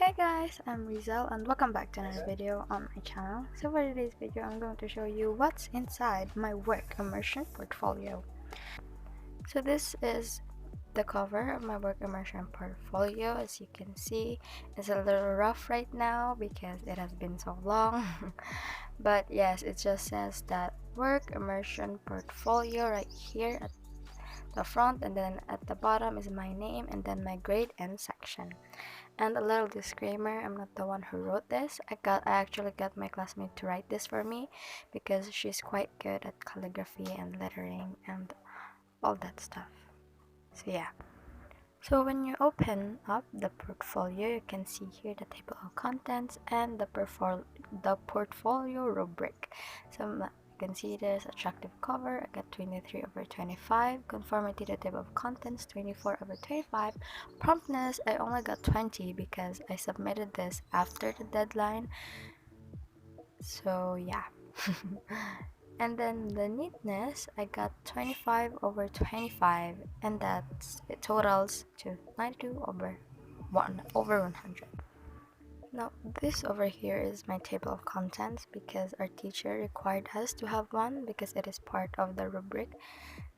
Hey guys, I'm Rizel and welcome back to another video on my channel. So for today's video, I'm going to show you what's inside my work immersion portfolio. So this is the cover of my work immersion portfolio. As you can see, it's a little rough right now because it has been so long. But yes, it just says that work immersion portfolio right here at the front, and then at the bottom is my name and then my grade and section. And a little disclaimer, I'm not the one who wrote this. I actually got my classmate to write this for me because she's quite good at calligraphy and lettering and all that stuff. So yeah. So when you open up the portfolio, you can see here the table of contents and the portfolio rubric. So you can see there's attractive cover. I got 23/25. Conformity to the table of contents 24/25. Promptness I only got 20 because I submitted this after the deadline. So yeah. And then the neatness I got 25/25, and it totals to 92/100. Now this over here is my table of contents because our teacher required us to have one because it is part of the rubric.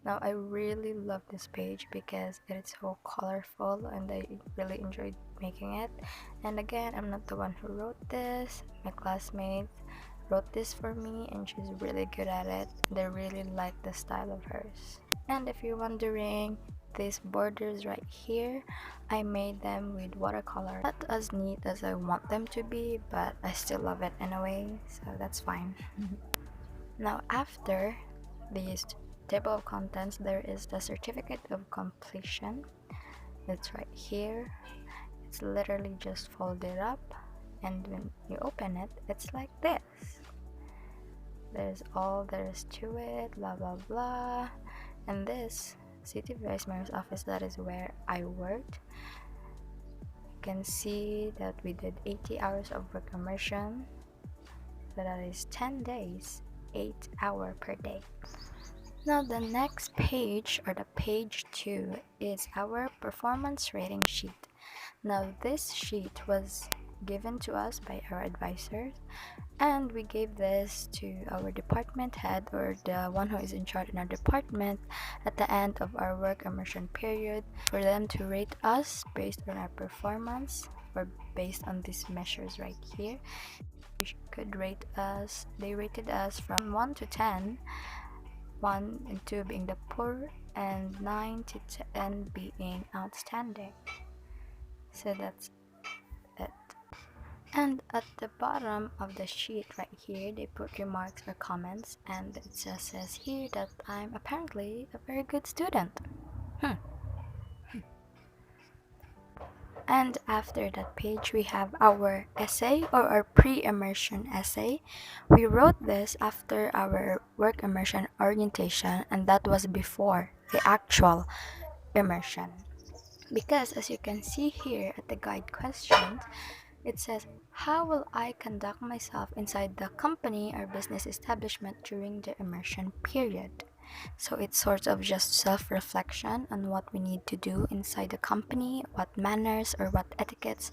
Now I really love this page because it is so colorful and I really enjoyed making it. And again, I'm not the one who wrote this. My classmate wrote this for me and she's really good at it. They really like the style of hers. And if you're wondering, these borders right here, I made them with watercolor. Not as neat as I want them to be, but I still love it anyway, so that's fine. Now after these table of contents, there is the certificate of completion. It's right here. It's literally just folded up, and when you open it, it's like this. There's all there is to it, blah blah blah. And this City Vice Mayor's office, that is where I worked. You can see that we did 80 hours of work immersion, so that is 10 days, 8 hours per day. Now the next page, or the page 2, is our performance rating sheet. Now this sheet was given to us by our advisors, and we gave this to our department head, or the one who is in charge in our department, at the end of our work immersion period for them to rate us based on our performance, or based on these measures right here. They rated us from 1 to 10, 1 and 2 being the poor, and 9 to 10 being outstanding. So that's it. And at the bottom of the sheet right here, they put remarks or comments, and it just says here that I'm apparently a very good student. And after that page, we have our essay, or our pre-immersion essay. We wrote this after our work immersion orientation, and that was before the actual immersion. Because as you can see here at the guide questions, it says, how will I conduct myself inside the company or business establishment during the immersion period? So it's sort of just self-reflection on what we need to do inside the company, what manners or what etiquettes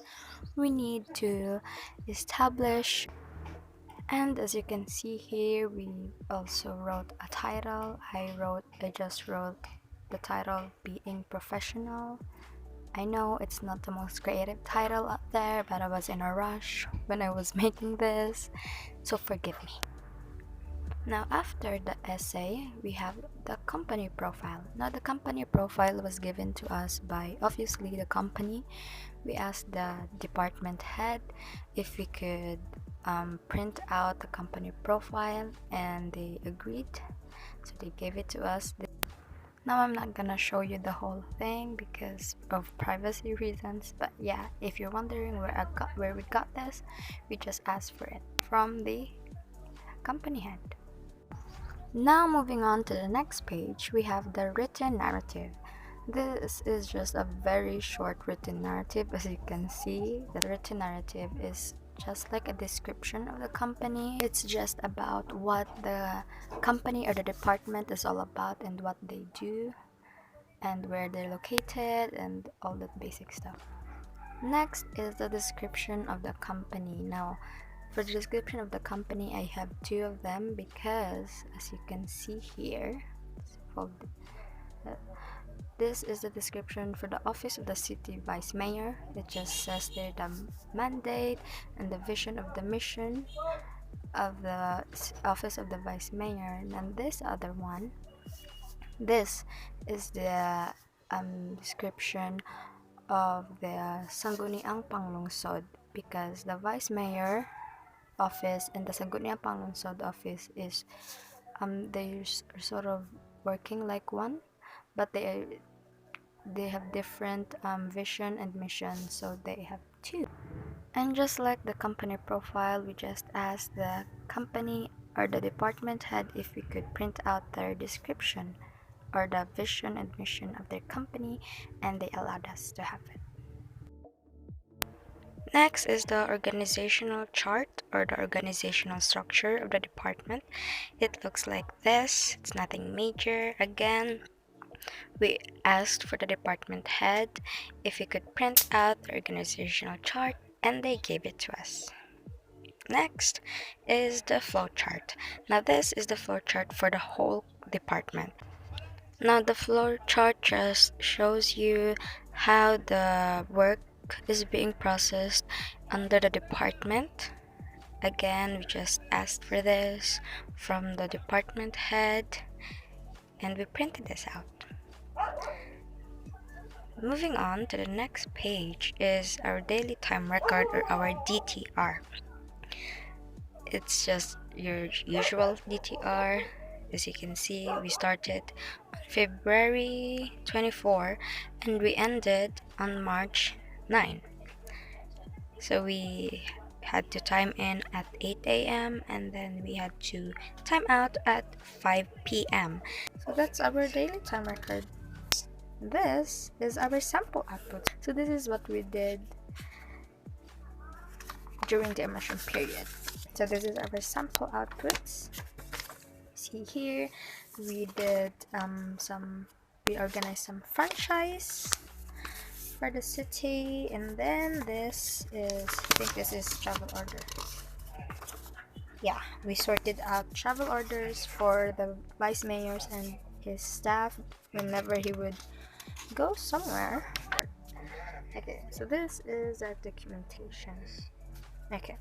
we need to establish. And as you can see here, we also wrote a title. I just wrote the title, Being Professional. I know it's not the most creative title out there, but I was in a rush when I was making this, so forgive me. Now after the essay, we have the company profile. Now the company profile was given to us by, obviously, the company. We asked the department head if we could print out the company profile, and they agreed, so they gave it to us. Now I'm not gonna show you the whole thing because of privacy reasons, but yeah, if you're wondering where we got this, we just asked for it from the company head. Now moving on to the next page, we have the written narrative. This is just a very short written narrative. As you can see, the written narrative is just like a description of the company. It's just about what the company or the department is all about and what they do and where they're located and all that basic stuff. Next is the description of the company. Now, for the description of the company, I have two of them because, as you can see here, this is the description for the Office of the City Vice Mayor. It just says there the mandate and the vision of the mission of the Office of the Vice Mayor. And then this other one, this is the description of the Sangguniang Panglungsod, because the Vice Mayor office and the Sangguniang Panglungsod office is they're sort of working like one, but they have different vision and mission, so they have two. And just like the company profile, we just asked the company or the department head if we could print out their description or the vision and mission of their company, and they allowed us to have it. Next is the organizational chart or the organizational structure of the department. It looks like this. It's nothing major. Again, we asked for the department head if he could print out the organizational chart, and they gave it to us. Next is the flow chart. Now this is the flow chart for the whole department. Now the flow chart just shows you how the work is being processed under the department. Again, we just asked for this from the department head and we printed this out. Moving on to the next page is our daily time record, or our DTR. It's just your usual DTR. As you can see, we started on February 24 and we ended on March 9. So we had to time in at 8 a.m. and then we had to time out at 5 p.m. So that's our daily time record. This is our sample output. So this is what we did during the immersion period. So this is our sample outputs. See here, we did we organized some franchise for the city, and then this is, I think this is travel order. Yeah, we sorted out travel orders for the vice mayors and his staff whenever he would go somewhere. Okay, so this is our documentation. Okay,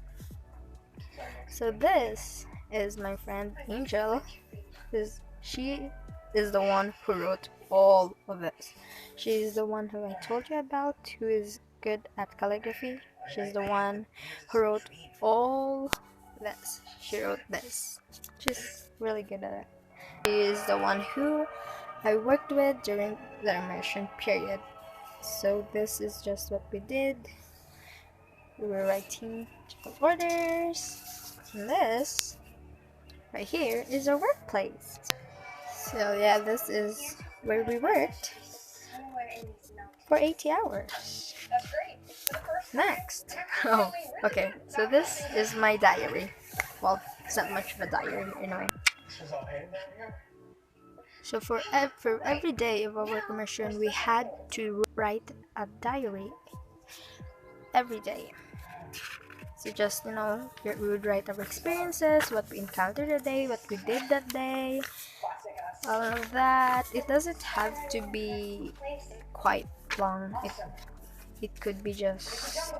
so this is my friend Angel. She is the one who wrote all of this. She's the one who I told you about, who is good at calligraphy. She's the one who wrote all this. She wrote this. She's really good at it. She is the one who I worked with during the immersion period. So this is just what we did. We were writing orders. And this right here is our workplace. So yeah, this is where we worked for 80 hours. Next. Oh, okay. So this is my diary. Well, it's not much of a diary anyway. So for every day of our immersion, we had to write a diary every day. So just, we would write our experiences, what we encountered that day, what we did that day, all of that. It doesn't have to be quite long. It could be just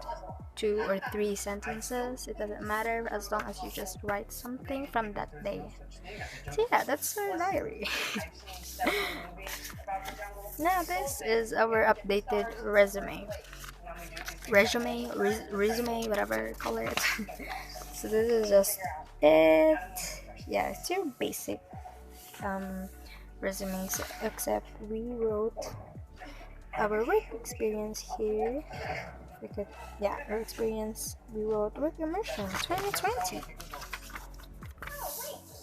2 or 3 sentences. It doesn't matter, as long as you just write something from that day. So yeah, that's our diary. Now this is our updated resume, whatever you call it. So this is just it. Yeah, it's your basic resumes, except we wrote our work experience here. Our experience, we wrote work immersion 2020.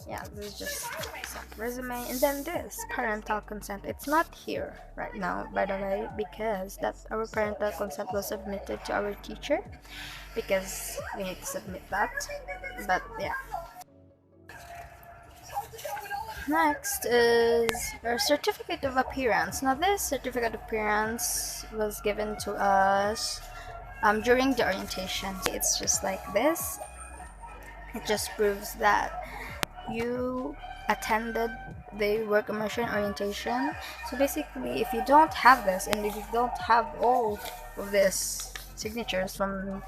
Yeah, this is just some resume. And then this parental consent, it's not here right now, by the way, because our parental consent was submitted to our teacher, because we need to submit that. But yeah, next is our certificate of appearance. Now this certificate of appearance was given to us during the orientation. It's just like this. It just proves that you attended the work immersion orientation. So basically, if you don't have this, and if you don't have all of this signatures from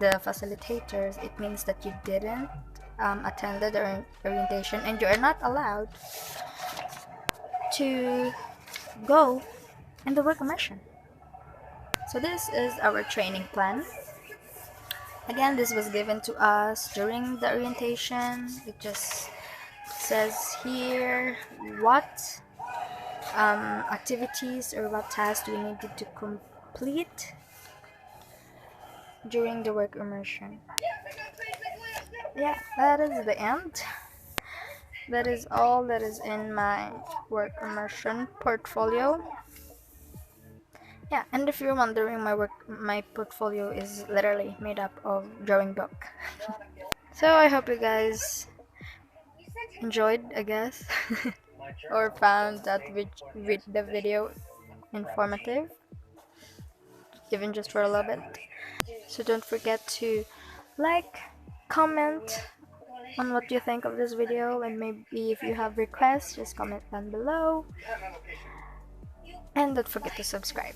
the facilitators, it means that you didn't attend the orientation, and you are not allowed to go in the work immersion. So this is our training plan. Again, this was given to us during the orientation. It just says here what activities or what tasks we needed to complete during the work immersion. Yeah, that is the end. That is all that is in my work immersion portfolio. Yeah, and if you're wondering, my portfolio is literally made up of drawing book. So I hope you guys enjoyed, I guess, or found that with the video informative, even just for a little bit. So don't forget to like, comment on what you think of this video, and maybe if you have requests, just comment down below. And don't forget to subscribe.